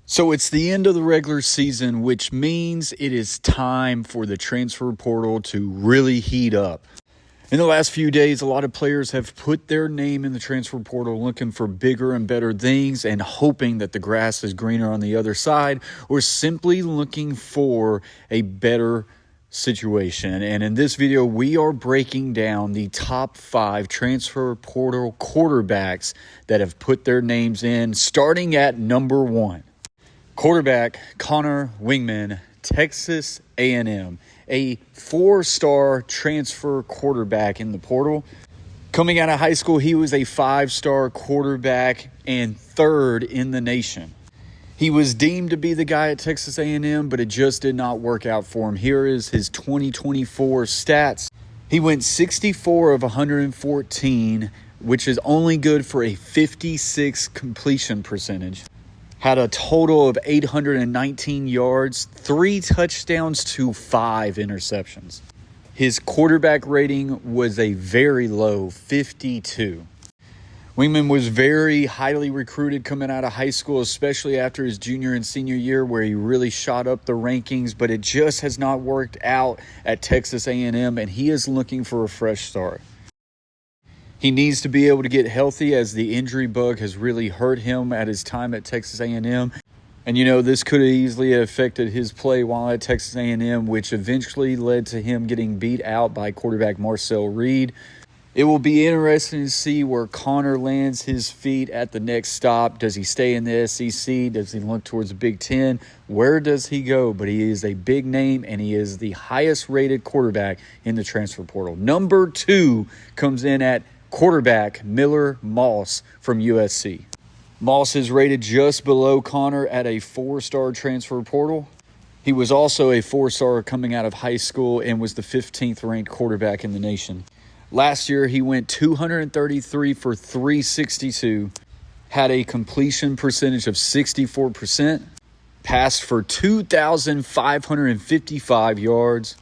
So it's the end of the regular season, which means it is time for the transfer portal to really heat up. In the last few days, a lot of players have put their name in the transfer portal looking for bigger and better things and hoping that the grass is greener on the other side, or simply looking for a better situation. And in this video, we are breaking down the top 5 transfer portal quarterbacks that have put their names in, starting at number 1. Quarterback Conner Weigman, Texas A&M, a 4-star transfer quarterback in the portal. Coming out of high school, he was a 5-star quarterback and 3rd in the nation. He was deemed to be the guy at Texas A&M, but it just did not work out for him. Here is his 2024 stats. He went 64 of 114, which is only good for a 56 completion percentage. Had a total of 819 yards, 3 touchdowns to 5 interceptions. His quarterback rating was a very low 52. Weigman was very highly recruited coming out of high school, especially after his junior and senior year where he really shot up the rankings, but it just has not worked out at Texas A&M, and he is looking for a fresh start. He needs to be able to get healthy as the injury bug has really hurt him at his time at Texas A&M. And, this could have easily affected his play while at Texas A&M, which eventually led to him getting beat out by quarterback Marcel Reed. It will be interesting to see where Conner lands his feet at the next stop. Does he stay in the SEC? Does he look towards the Big Ten? Where does he go? But he is a big name, and he is the highest-rated quarterback in the transfer portal. Number 2 comes in at quarterback Miller Moss from USC. Moss is rated just below Conner at a 4-star transfer portal. He was also a 4-star coming out of high school and was the 15th ranked quarterback in the nation. Last year, he went 233 for 362, had a completion percentage of 64%, passed for 2,555 yards,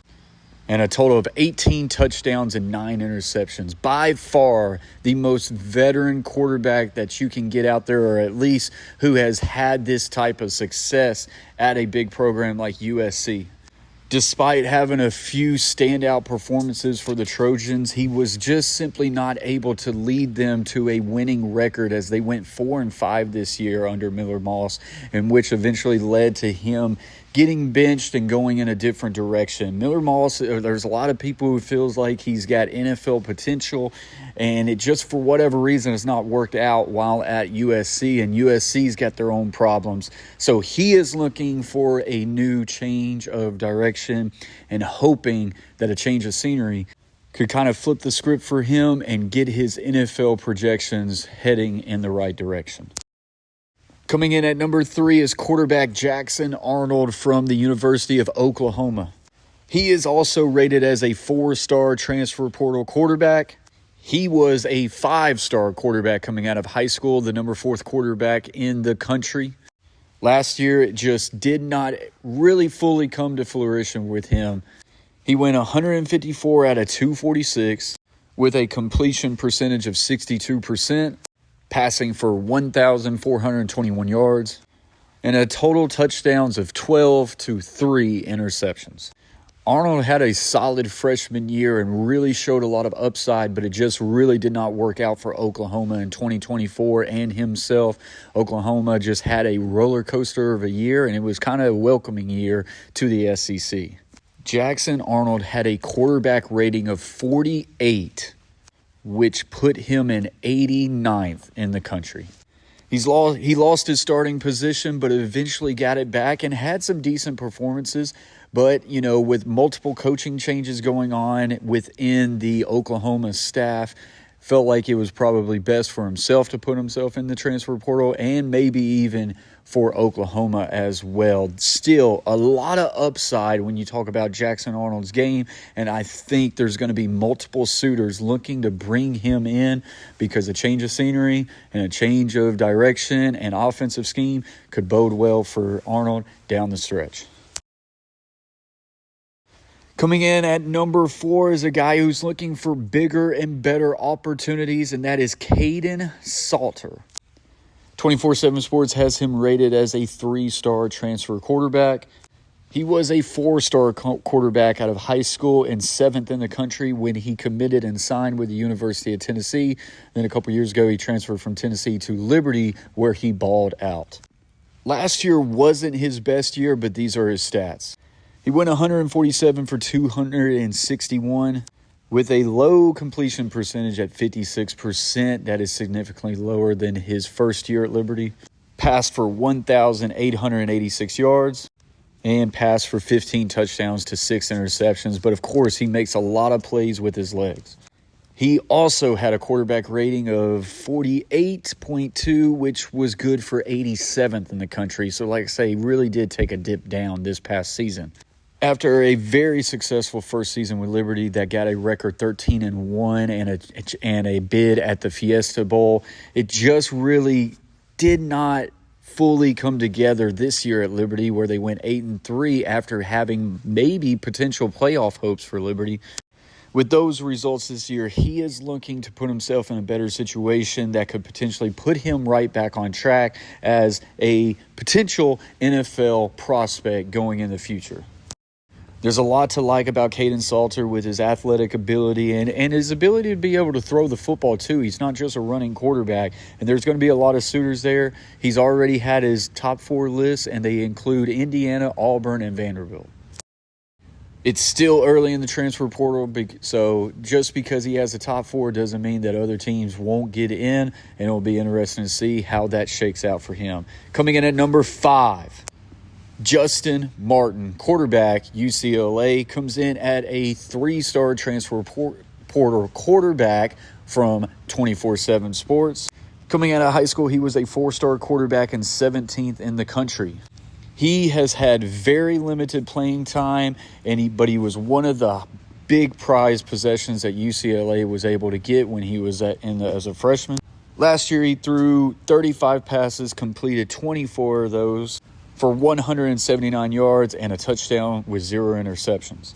and a total of 18 touchdowns and 9 interceptions. By far the most veteran quarterback that you can get out there, or at least who has had this type of success at a big program like USC. Despite having a few standout performances for the Trojans, he was just simply not able to lead them to a winning record as they went 4-5 this year under Miller Moss, and which eventually led to him getting benched and going in a different direction. Miller Moss, there's a lot of people who feels like he's got NFL potential, and it just for whatever reason has not worked out while at USC, and USC's got their own problems. So he is looking for a new change of direction and hoping that a change of scenery could kind of flip the script for him and get his NFL projections heading in the right direction. Coming in at number 3 is quarterback Jackson Arnold from the University of Oklahoma. He is also rated as a 4-star transfer portal quarterback. He was a 5-star quarterback coming out of high school, the number 4th quarterback in the country. Last year, it just did not really fully come to fruition with him. He went 154 out of 246 with a completion percentage of 62%. Passing for 1,421 yards, and a total touchdowns of 12 to 3 interceptions. Arnold had a solid freshman year and really showed a lot of upside, but it just really did not work out for Oklahoma in 2024 and himself. Oklahoma just had a roller coaster of a year, and it was kind of a welcoming year to the SEC. Jackson Arnold had a quarterback rating of 48, which put him in 89th in the country. He lost his starting position, but eventually got it back and had some decent performances. But, with multiple coaching changes going on within the Oklahoma staff, felt like it was probably best for himself to put himself in the transfer portal and maybe even for Oklahoma as well. Still, a lot of upside when you talk about Jackson Arnold's game, and I think there's going to be multiple suitors looking to bring him in because a change of scenery and a change of direction and offensive scheme could bode well for Arnold down the stretch. Coming in at number 4 is a guy who's looking for bigger and better opportunities, and that is Kaidon Salter. 24/7 Sports has him rated as a 3-star transfer quarterback. He was a 4-star quarterback out of high school and 7th in the country when he committed and signed with the University of Tennessee. Then a couple years ago, he transferred from Tennessee to Liberty, where he balled out. Last year wasn't his best year, but these are his stats. He went 147 for 261 with a low completion percentage at 56%. That is significantly lower than his first year at Liberty. Passed for 1,886 yards. And passed for 15 touchdowns to 6 interceptions. But, of course, he makes a lot of plays with his legs. He also had a quarterback rating of 48.2, which was good for 87th in the country. So, like I say, he really did take a dip down this past season. After a very successful first season with Liberty that got a record 13-1 and a bid at the Fiesta Bowl, it just really did not fully come together this year at Liberty, where they went 8-3 after having maybe potential playoff hopes for Liberty. With those results this year, he is looking to put himself in a better situation that could potentially put him right back on track as a potential NFL prospect going in the future. There's a lot to like about Kaidon Salter with his athletic ability and his ability to be able to throw the football too. He's not just a running quarterback, and there's going to be a lot of suitors there. He's already had his top 4 lists, and they include Indiana, Auburn, and Vanderbilt. It's still early in the transfer portal, so just because he has the top 4 doesn't mean that other teams won't get in, and it'll be interesting to see how that shakes out for him. Coming in at number 5. Justin Martin, quarterback, UCLA, comes in at a 3-star transfer portal quarterback from 24/7 Sports. Coming out of high school, he was a 4-star quarterback and 17th in the country. He has had very limited playing time, but he was one of the big prize possessions that UCLA was able to get when he was as a freshman. Last year, he threw 35 passes, completed 24 of those, for 179 yards and a touchdown with 0 interceptions.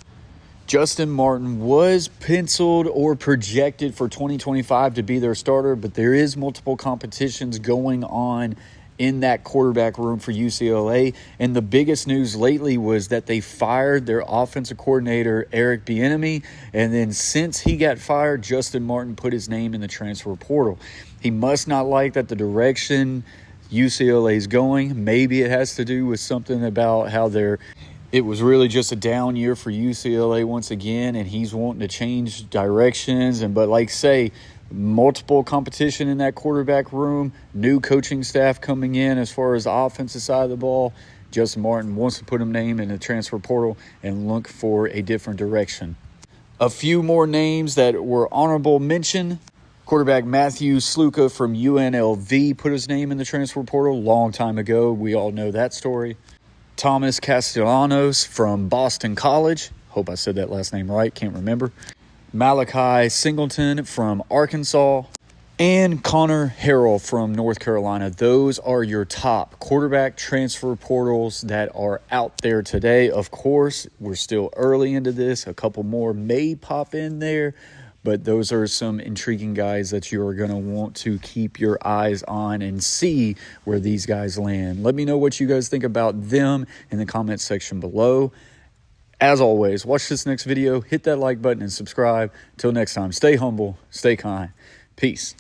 Justin Martin was penciled or projected for 2025 to be their starter, but there is multiple competitions going on in that quarterback room for UCLA. And the biggest news lately was that they fired their offensive coordinator, Eric Bieniemy. And then since he got fired, Justin Martin put his name in the transfer portal. He must not like that the direction UCLA's going. Maybe it has to do with something about how it was really just a down year for UCLA once again, and he's wanting to change directions. But like say, multiple competition in that quarterback room, new coaching staff coming in as far as the offensive side of the ball. Justin Martin wants to put his name in the transfer portal and look for a different direction. A few more names that were honorable mention. Quarterback Matthew Sluka from UNLV put his name in the transfer portal a long time ago. We all know that story. Thomas Castellanos from Boston College. Hope I said that last name right. Can't remember. Malachi Singleton from Arkansas. And Connor Harrell from North Carolina. Those are your top quarterback transfer portals that are out there today. Of course, we're still early into this. A couple more may pop in there. But those are some intriguing guys that you are going to want to keep your eyes on and see where these guys land. Let me know what you guys think about them in the comments section below. As always, watch this next video, hit that like button, and subscribe. Till next time, stay humble, stay kind. Peace.